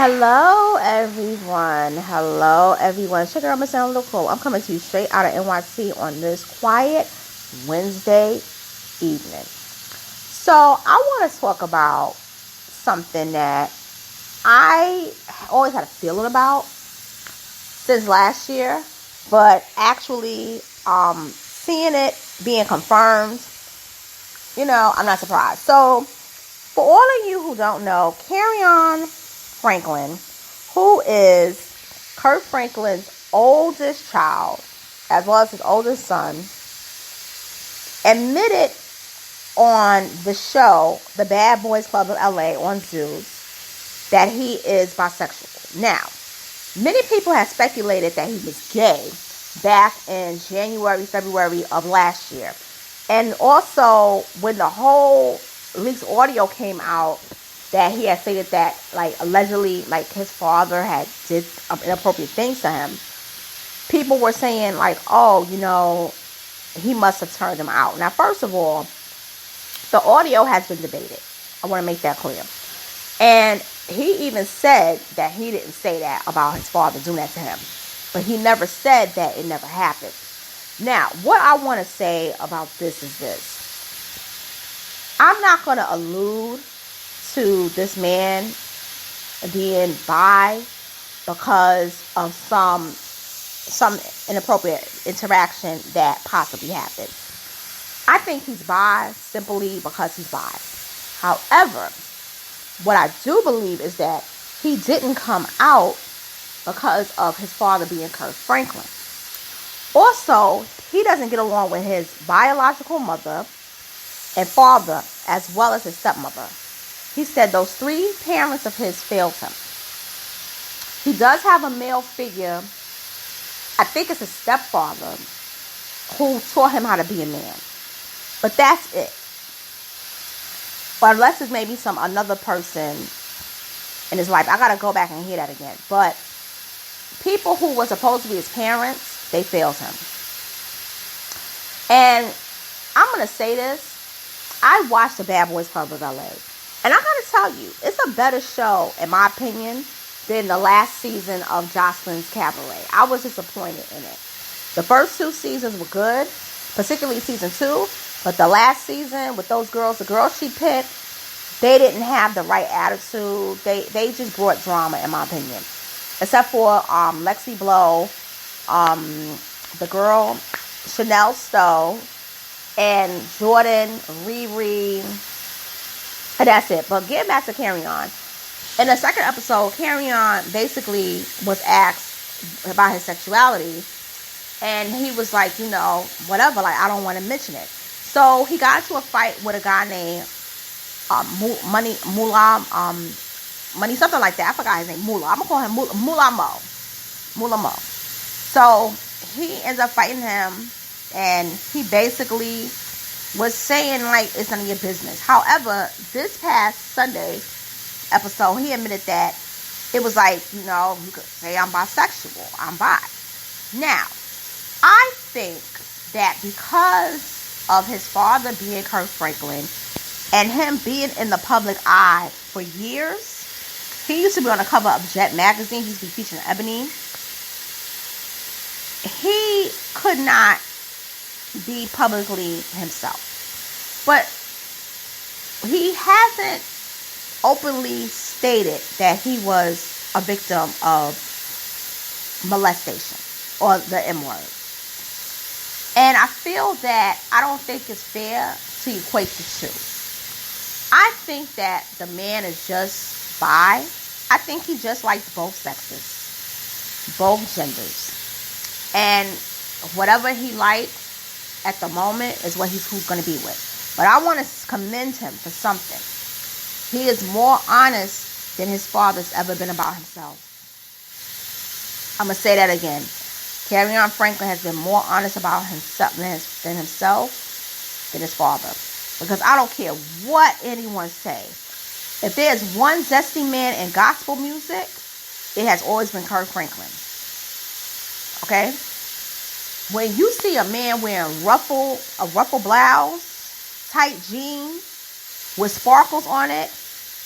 Hello, everyone. Hello, everyone. Check it out, Miss Little Cool. I'm coming to you straight out of NYC on this quiet Wednesday evening. So, I want to talk about something that I always had a feeling about since last year, but actually seeing it being confirmed, I'm not surprised. So, for all of you who don't know, Kerrion Franklin, who is Kirk Franklin's oldest child, as well as his oldest son, admitted on the show, The Bad Boys Club of LA on Zues, that he is bisexual. Now, many people have speculated that he was gay back in January, February of last year. And also, when the whole leaked audio came out, that he had stated that, allegedly, his father had did inappropriate things to him. People were saying, he must have turned him out. Now, first of all, the audio has been debated. I want to make that clear. And he even said that he didn't say that about his father doing that to him. But he never said that it never happened. Now, what I want to say about this is this. I'm not going to allude to this man being bi because of some inappropriate interaction that possibly happened. I think he's bi simply because he's bi. However, what I do believe is that he didn't come out because of his father being Kirk Franklin. Also, he doesn't get along with his biological mother and father as well as his stepmother. He said those three parents of his failed him. He does have a male figure, I think it's his stepfather, who taught him how to be a man. But that's it. Or unless it's maybe another person in his life. I got to go back and hear that again. But people who were supposed to be his parents, they failed him. And I'm going to say this. I watched The Bad Boys Club of LA. And I got to tell you, it's a better show, in my opinion, than the last season of Jocelyn's Cabaret. I was disappointed in it. The first two seasons were good, particularly season 2. But the last season with those girls, the girls she picked, they didn't have the right attitude. They just brought drama, in my opinion. Except for Lexi Blow, the girl Chanel Stowe, and Jordan, Riri, and that's it. But getting back to Kerrion. In the second episode, Kerrion basically was asked about his sexuality. And he was like, whatever, I don't want to mention it. So he got into a fight with a guy named Money, something like that. I forgot his name, Mula. I'm going to call him Mula Mo. So he ends up fighting him. And he basically was saying, it's none of your business. However, this past Sunday episode, he admitted that it was you could say I'm bisexual. I'm bi. Now, I think that because of his father being Kirk Franklin and him being in the public eye for years, he used to be on the cover of Jet magazine. He used to be featured in Ebony. He could not be publicly himself. But he hasn't openly stated that he was a victim of molestation or the M-word. And I feel that I don't think it's fair to equate the two. I think that the man is just bi. I think he just likes both sexes, both genders. And whatever he likes at the moment is what who's going to be with. But I want to commend him for something. He is more honest than his father's ever been about himself. I'm going to say that again. Kerrion Franklin has been more honest about himself than his father. Because I don't care what anyone say. If there's one zesty man in gospel music, it has always been Kirk Franklin. Okay? When you see a man wearing a ruffle blouse, tight jeans with sparkles on it,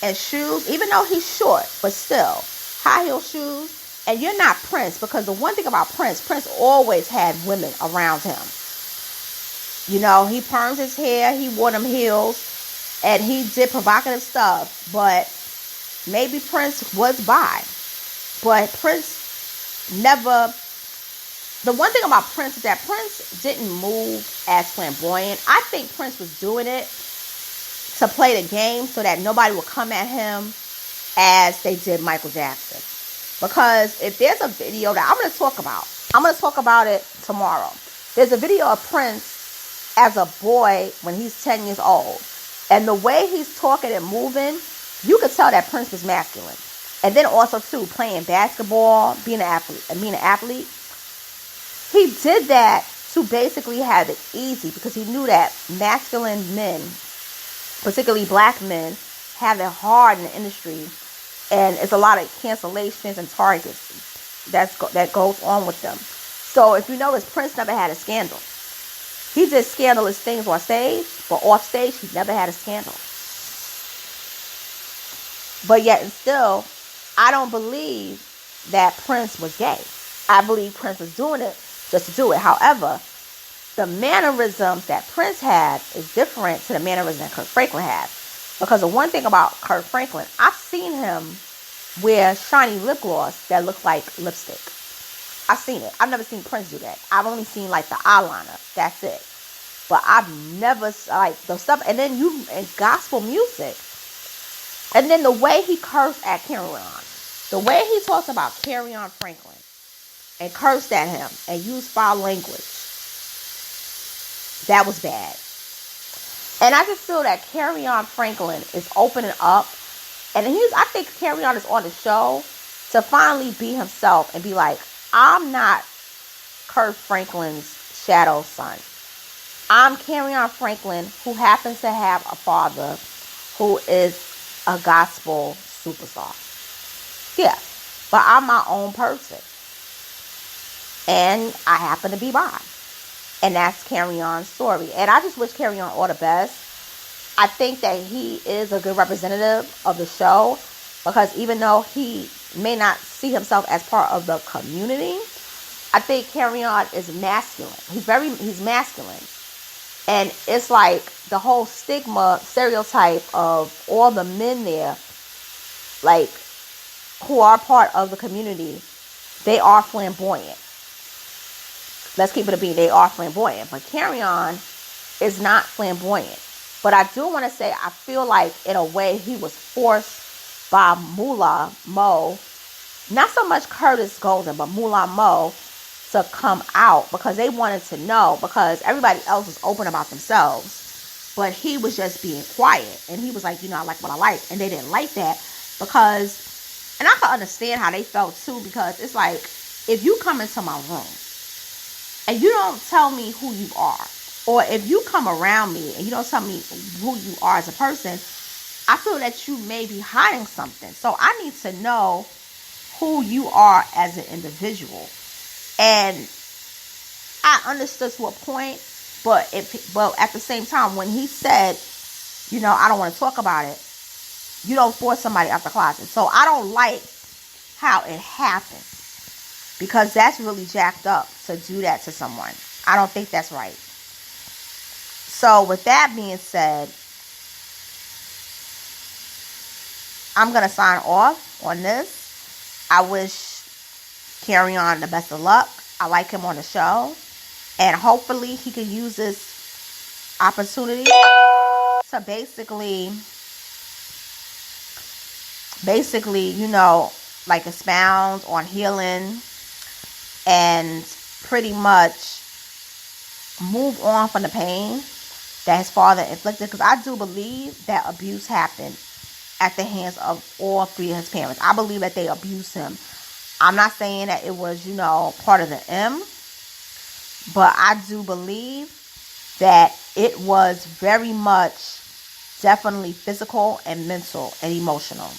and shoes, even though he's short, but still, high heel shoes, and you're not Prince, because the one thing about Prince always had women around him. You know, he permed his hair, he wore them heels, and he did provocative stuff, but maybe Prince was bi. But Prince never... The one thing about Prince is that Prince didn't move as flamboyant. I think Prince was doing it to play the game so that nobody would come at him as they did Michael Jackson. Because if there's a video that I'm going to talk about it tomorrow. There's a video of Prince as a boy when he's 10 years old. And the way he's talking and moving, you could tell that Prince was masculine. And then also, too, playing basketball, being an athlete. He did that to basically have it easy, because he knew that masculine men, particularly black men, have it hard in the industry, and it's a lot of cancellations and targets that goes on with them. So if you notice, Prince never had a scandal. He did scandalous things on stage, but off stage he never had a scandal. But yet and still, I don't believe that Prince was gay. I believe Prince was doing it just to do it. However, the mannerisms that Prince had is different to the mannerisms that Kirk Franklin had. Because the one thing about Kirk Franklin, I've seen him wear shiny lip gloss that looks like lipstick. I've seen it. I've never seen Prince do that. I've only seen like the eyeliner. That's it. But I've never, like, the stuff. And then in gospel music. And then the way he cursed at Kerrion. The way he talks about Kerrion Franklin. And cursed at him. And used foul language. That was bad. And I just feel that Kerrion Franklin is opening up. And I think Kerrion is on the show to finally be himself and be like, I'm not Kirk Franklin's shadow son. I'm Kerrion Franklin, who happens to have a father who is a gospel superstar. Yeah, but I'm my own person. And I happen to be bi. And that's Kerrion's story. And I just wish Kerrion all the best. I think that he is a good representative of the show, because even though he may not see himself as part of the community, I think Kerrion is masculine. He's masculine. And it's like the whole stereotype of all the men there, like, who are part of the community, they are flamboyant. Let's keep it a beat. They are flamboyant. But Kerrion is not flamboyant. But I do want to say, I feel like, in a way, he was forced by Moolah Mo, not so much Curtis Golden, but Moolah Mo, to come out, because they wanted to know, because everybody else was open about themselves. But he was just being quiet. And he was like, I like what I like. And they didn't like that, because, and I can understand how they felt too, because it's like, if you come into my room and you don't tell me who you are, or if you come around me and you don't tell me who you are as a person, I feel that you may be hiding something. So I need to know who you are as an individual. And I understood to a point, but at the same time, when he said, I don't want to talk about it, you don't force somebody out the closet. So I don't like how it happened, because that's really jacked up to do that to someone. I don't think that's right. So with that being said, I'm going to sign off on this. I wish Kerrion the best of luck. I like him on the show. And hopefully he can use this opportunity to basically, like, expound on healing and pretty much move on from the pain that his father inflicted. Because I do believe that abuse happened at the hands of all three of his parents. I believe that they abused him. I'm not saying that it was, part of the M, but I do believe that it was very much definitely physical and mental and emotional.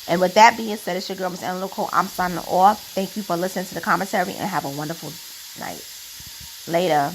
And with that being said, it's your girl, Miss Analytical. I'm signing off. Thank you for listening to the commentary, and have a wonderful night. Later.